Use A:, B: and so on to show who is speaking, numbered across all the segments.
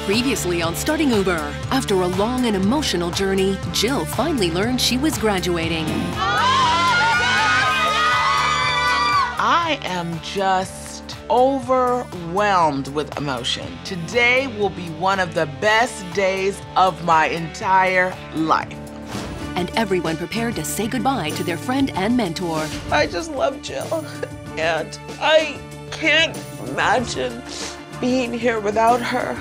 A: Previously on Starting Over, after a long and emotional journey, Jill finally learned she was graduating.
B: I am just overwhelmed with emotion. Today will be one of the best days of my entire life.
A: And everyone prepared to say goodbye to their friend and mentor.
C: I just love Jill, and I can't imagine being here without her.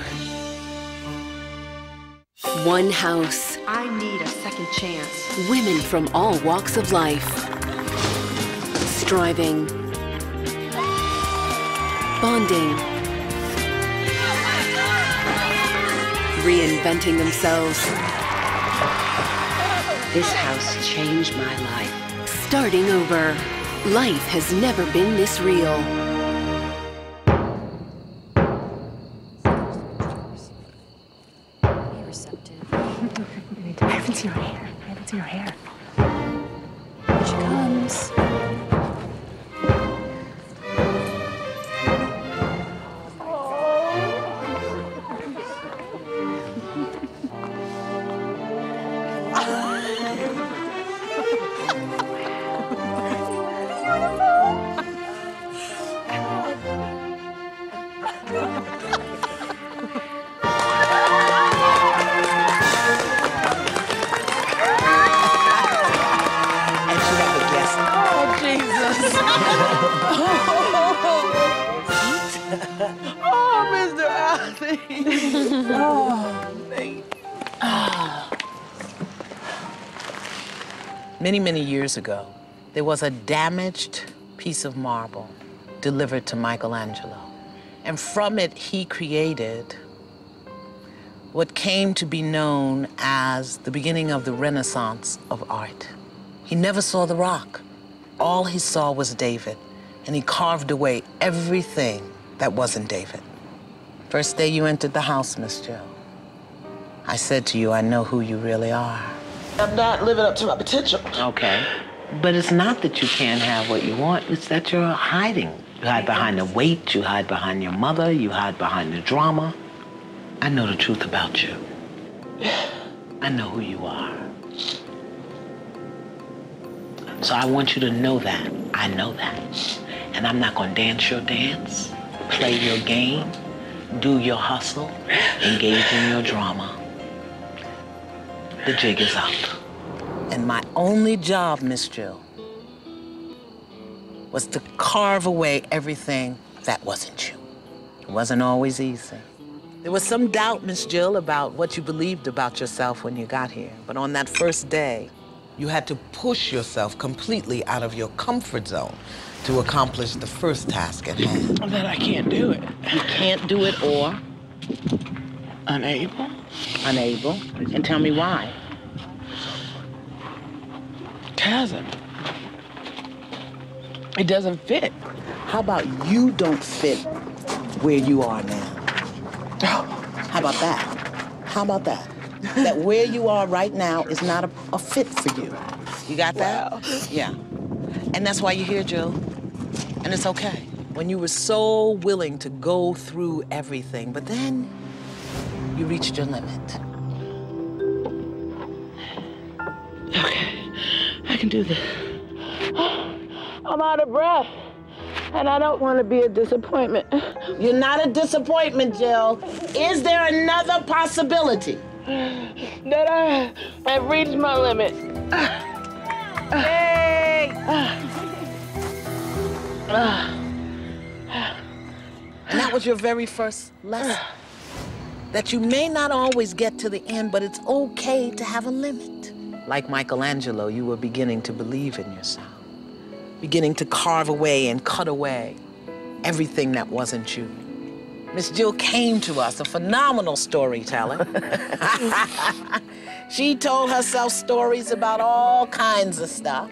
A: One house.
D: I need a second chance.
A: Women from all walks of life. Striving. Bonding. Reinventing themselves.
D: This house changed my life.
A: Starting over. Life has never been this real.
D: Be receptive. I haven't seen her hair. Here she comes.
B: Oh, Mr. Althea. Oh, thank you. Many, many years ago, there was a damaged piece of marble delivered to Michelangelo. And from it, he created what came to be known as the beginning of the Renaissance of art. He never saw the rock. All he saw was David, and he carved away everything that wasn't David. First day you entered the house, Miss Jill, I said to you, I know who you really are.
C: I'm not living up to my potential.
E: Okay. But it's not that you can't have what you want, it's that you're hiding. You hide behind the weight, you hide behind your mother, you hide behind the drama. I know the truth about you. I know who you are. So I want you to know that. I know that. And I'm not gonna dance your dance, play your game, do your hustle, engage in your drama. The jig is up. And my only job, Miss Jill, was to carve away everything that wasn't you. It wasn't always easy. There was some doubt, Miss Jill, about what you believed about yourself when you got here. But on that first day, you had to push yourself completely out of your comfort zone to accomplish the first task at hand.
C: That I can't do it.
E: You can't do it or?
C: Unable?
E: Unable. And tell me why.
C: Cousin. It doesn't fit.
E: How about you don't fit where you are now? How about that? How about that? That where you are right now is not a fit for you. You got that?
C: Wow.
E: Yeah. And that's why you're here, Jill. And it's okay. When you were so willing to go through everything, but then you reached your limit.
C: Okay, I can do this. I'm out of breath, and I don't want to be a disappointment.
E: You're not a disappointment, Jill. Is there another possibility?
C: That I've reached my limit.
E: Hey! And that was your very first lesson. That you may not always get to the end, but it's okay to have a limit. Like Michelangelo, you were beginning to believe in yourself. Beginning to carve away and cut away everything that wasn't you. Miss Jill came to us, a phenomenal storyteller. She told herself stories about all kinds of stuff.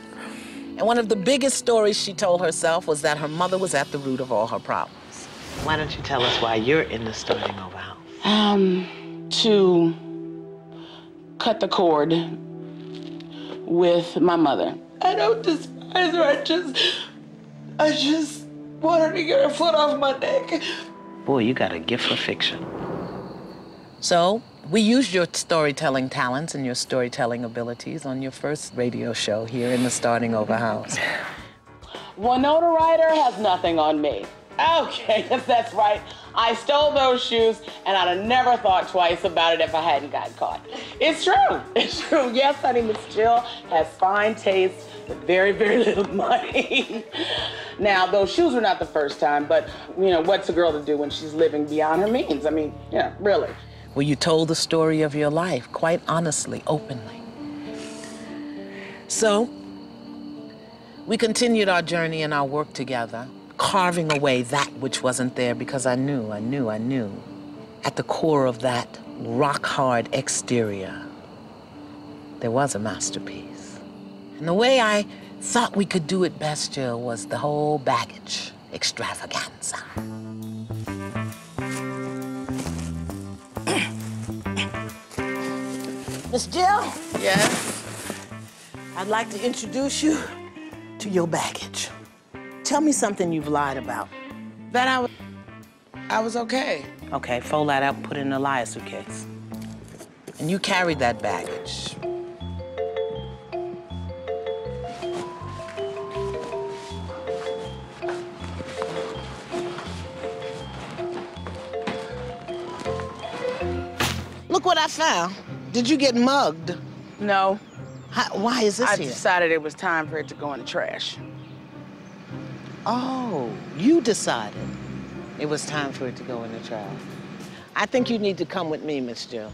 E: And one of the biggest stories she told herself was that her mother was at the root of all her problems. Why don't you tell us why you're in the Starting Over house?
C: To cut the cord with my mother. I don't despise her, I just want her to get her foot off my neck.
E: Boy, you got a gift for fiction.
B: So we used your storytelling talents and your storytelling abilities on your first radio show here in the Starting Over house.
C: Winona Ryder has nothing on me. Okay, that's right. I stole those shoes, and I'd have never thought twice about it if I hadn't gotten caught. It's true. It's true. Yes, honey, Miss Jill has fine taste with very, very little money. Now, those shoes were not the first time, but, you know, what's a girl to do when she's living beyond her means? I mean, yeah, really.
B: Well, you told the story of your life, quite honestly, openly. So, we continued our journey and our work together, carving away that which wasn't there, because I knew, at the core of that rock-hard exterior, there was a masterpiece. And the way I thought we could do it best, Jill, was the whole baggage extravaganza. Miss Jill?
C: Yes?
B: I'd like to introduce you to your baggage. Tell me something you've lied about.
C: That I was okay.
B: Okay, fold that up and put it in a liar suitcase. And you carried that baggage. Look what I found. Did you get mugged?
C: No.
B: Why is this
C: I
B: here?
C: decided it was time for it to go in the trash.
B: Oh, you decided it was time for it to go in the trash. I think you need to come with me, Miss Jill.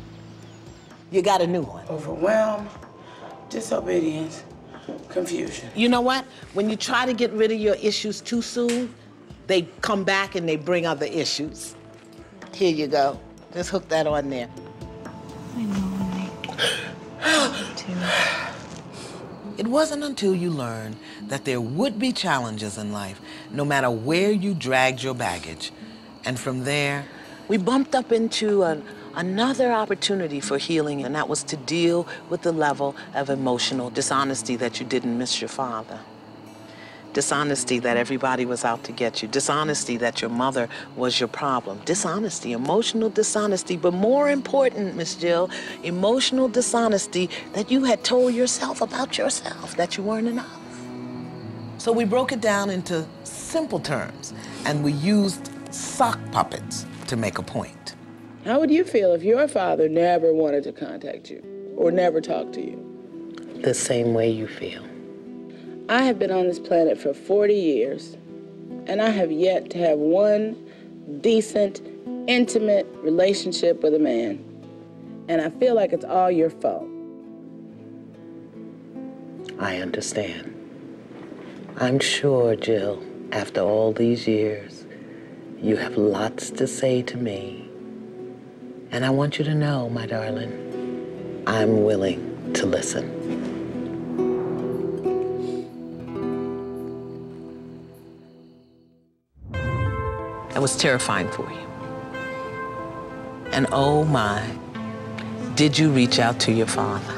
B: You got a new one.
C: Overwhelmed, disobedience, confusion.
B: You know what? When you try to get rid of your issues too soon, they come back and they bring other issues. Here you go. Just hook that on there.
D: I know,
B: It wasn't until you learned that there would be challenges in life, no matter where you dragged your baggage. And from there, we bumped up into another opportunity for healing, and that was to deal with the level of emotional dishonesty that you didn't miss your father. Dishonesty that everybody was out to get you. Dishonesty that your mother was your problem. Dishonesty, emotional dishonesty, but more important, Miss Jill, emotional dishonesty that you had told yourself about yourself, that you weren't enough. So we broke it down into simple terms, and we used sock puppets to make a point.
C: How would you feel if your father never wanted to contact you or never talked to you?
B: The same way you feel.
C: I have been on this planet for 40 years, and I have yet to have one decent, intimate relationship with a man. And I feel like it's all your fault.
B: I understand. I'm sure, Jill, after all these years, you have lots to say to me. And I want you to know, my darling, I'm willing to listen. That was terrifying for you. And oh my, did you reach out to your father?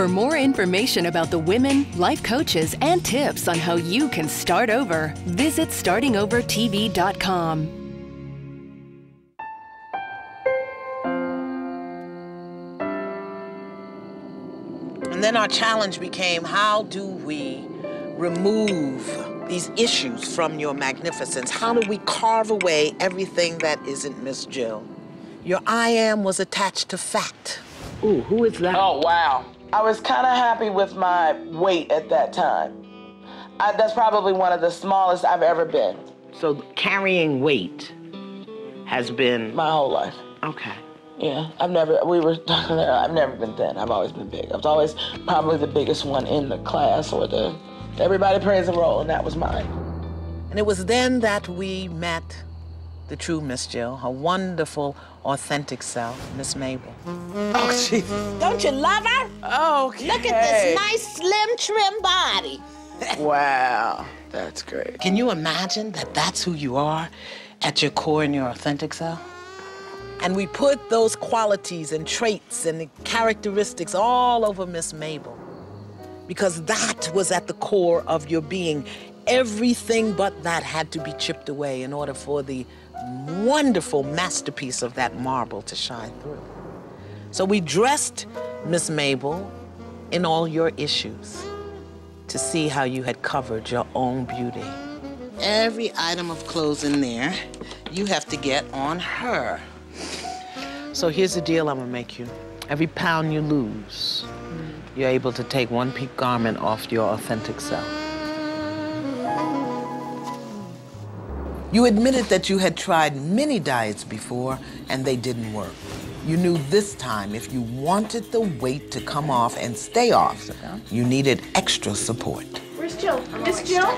A: For more information about the women, life coaches, and tips on how you can start over, visit startingovertv.com.
B: And then our challenge became, how do we remove these issues from your magnificence? How do we carve away everything that isn't Miss Jill? Your I am was attached to fact.
C: Ooh, who is that? Oh, wow. I was kind of happy with my weight at that time. That's probably one of the smallest I've ever been.
B: So carrying weight has been...
C: My whole life.
B: Okay.
C: Yeah, I've never been thin. I've always been big. I was always probably the biggest one in the class, or everybody plays a role, and that was mine.
B: And it was then that we met the true Miss Jill, her wonderful, authentic self, Miss Mabel.
C: Oh, jeez.
E: Don't you love her?
C: Okay.
E: Look at this nice, slim, trim body.
C: Wow, that's great.
B: Can you imagine that that's who you are at your core in your authentic self? And we put those qualities and traits and the characteristics all over Miss Mabel, because that was at the core of your being. Everything but that had to be chipped away in order for the wonderful masterpiece of that marble to shine through. So we dressed Miss Mabel in all your issues to see how you had covered your own beauty. Every item of clothes in there, you have to get on her. So here's the deal I'm gonna make you. Every pound you lose, you're able to take one pink garment off your authentic self. You admitted that you had tried many diets before and they didn't work. You knew this time if you wanted the weight to come off and stay off, you needed extra support.
F: Where's Jill? Miss Jill? Do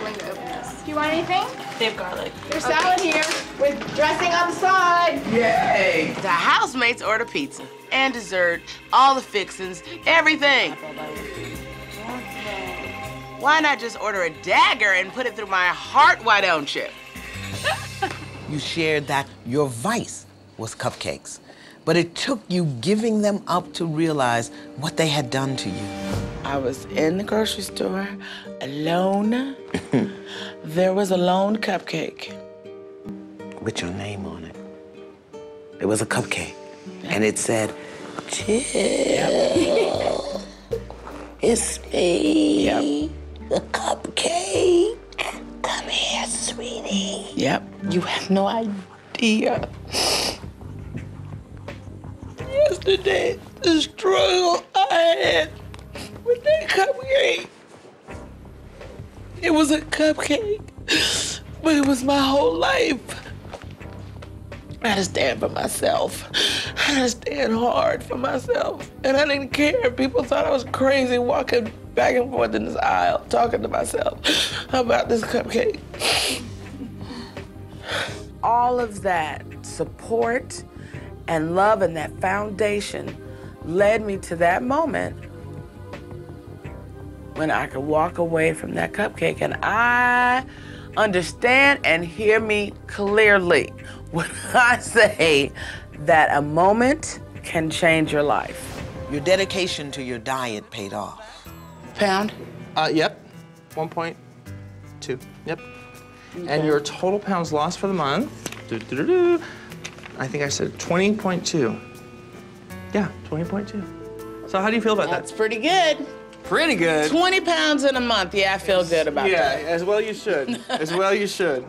F: you want anything?
G: They have garlic.
F: There's salad here with dressing on the side.
C: Yay! The housemates order pizza and dessert, all the fixings, everything. Why not just order a dagger and put it through my heart? Why don't you?
B: You shared that your vice was cupcakes, but it took you giving them up to realize what they had done to you.
C: I was in the grocery store, alone. There was a lone cupcake.
B: With your name on it. It was a cupcake, and it said, Jill, it's me, the cupcake. Come here, sweetie.
C: Yep, you have no idea. Yesterday, the struggle I had with that cupcake. It was a cupcake, but it was my whole life. I had to stand for myself. I had to stand hard for myself. And I didn't care. People thought I was crazy walking back and forth in this aisle, talking to myself about this cupcake. All of that support and love and that foundation led me to that moment when I could walk away from that cupcake. And I understand and hear me clearly when I say that a moment can change your life.
B: Your dedication to your diet paid off.
C: Pound?
H: Yep, 1.2, yep. Okay. And your total pounds lost for the month, I think I said 20.2. Yeah, 20.2. So how do you feel about that?
C: That's pretty good.
H: Pretty good.
C: 20 pounds in a month. Yeah, I feel good about that.
H: Yeah, as well you should. As well you should.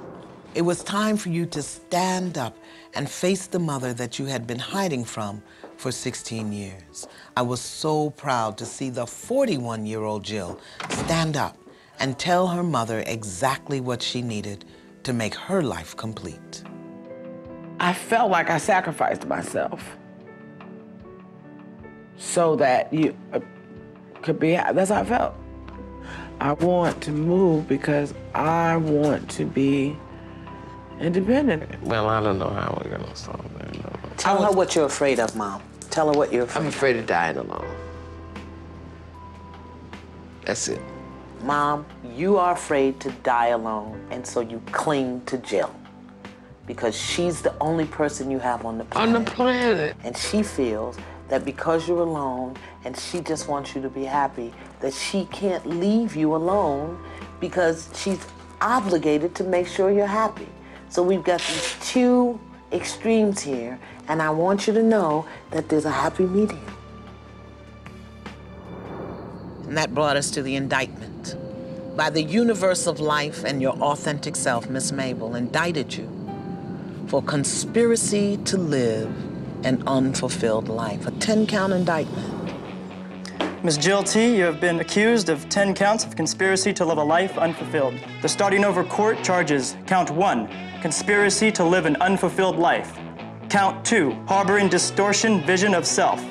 B: It was time for you to stand up and face the mother that you had been hiding from for 16 years. I was so proud to see the 41-year-old Jill stand up and tell her mother exactly what she needed to make her life complete.
C: I felt like I sacrificed myself so that you could be happy. That's how I felt. I want to move because I want to be independent.
I: Well, I don't know how we're gonna solve that.
B: Tell her what you're afraid of, Mom. Tell her what you're afraid of.
I: I'm afraid of dying alone. That's it.
B: Mom, you are afraid to die alone, and so you cling to Jill. Because she's the only person you have on the planet.
I: On the planet.
B: And she feels that because you're alone and she just wants you to be happy, that she can't leave you alone because she's obligated to make sure you're happy. So we've got these two extremes here, and I want you to know that there's a happy medium. And that brought us to the indictment. By the universe of life and your authentic self, Miss Mabel indicted you for conspiracy to live an unfulfilled life, a 10-count indictment.
G: Ms. Jill T., you have been accused of 10 counts of conspiracy to live a life unfulfilled. The starting over court charges: count 1, conspiracy to live an unfulfilled life. Count 2, harboring distortion, vision of self.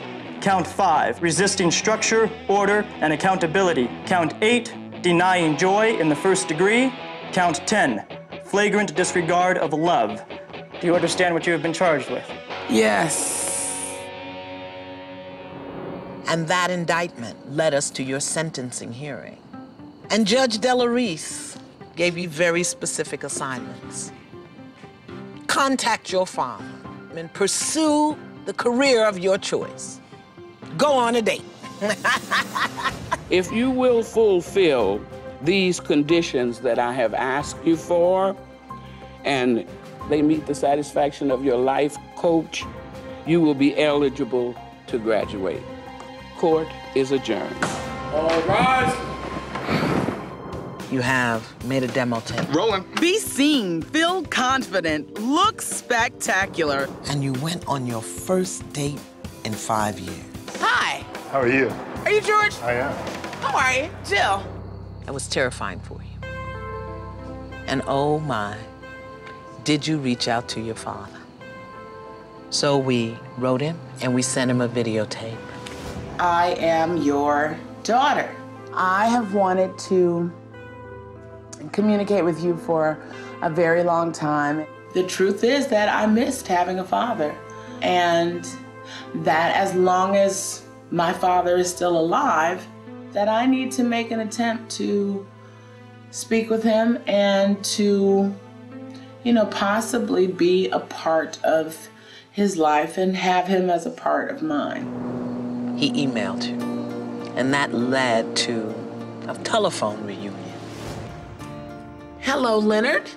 G: Count 5, resisting structure, order, and accountability. Count 8, denying joy in the first degree. Count 10, flagrant disregard of love. Do you understand what you have been charged with?
C: Yes.
B: And that indictment led us to your sentencing hearing. And Judge Delarice gave you very specific assignments. Contact your father and pursue the career of your choice. Go on a date.
J: If you will fulfill these conditions that I have asked you for, and they meet the satisfaction of your life coach, you will be eligible to graduate. Court is adjourned.
H: All rise.
B: You have made a demo tape.
H: Rolling.
C: Be seen, feel confident, look spectacular.
B: And you went on your first date in 5 years.
C: Hi.
K: How are you?
C: Are you George?
K: I am.
C: How are you? Jill.
B: It was terrifying for you. And oh my, did you reach out to your father? So we wrote him and we sent him a videotape.
C: I am your daughter. I have wanted to communicate with you for a very long time. The truth is that I missed having a father, and that as long as my father is still alive, that I need to make an attempt to speak with him and to, possibly be a part of his life and have him as a part of mine.
B: He emailed you, and that led to a telephone reunion.
C: Hello, Leonard.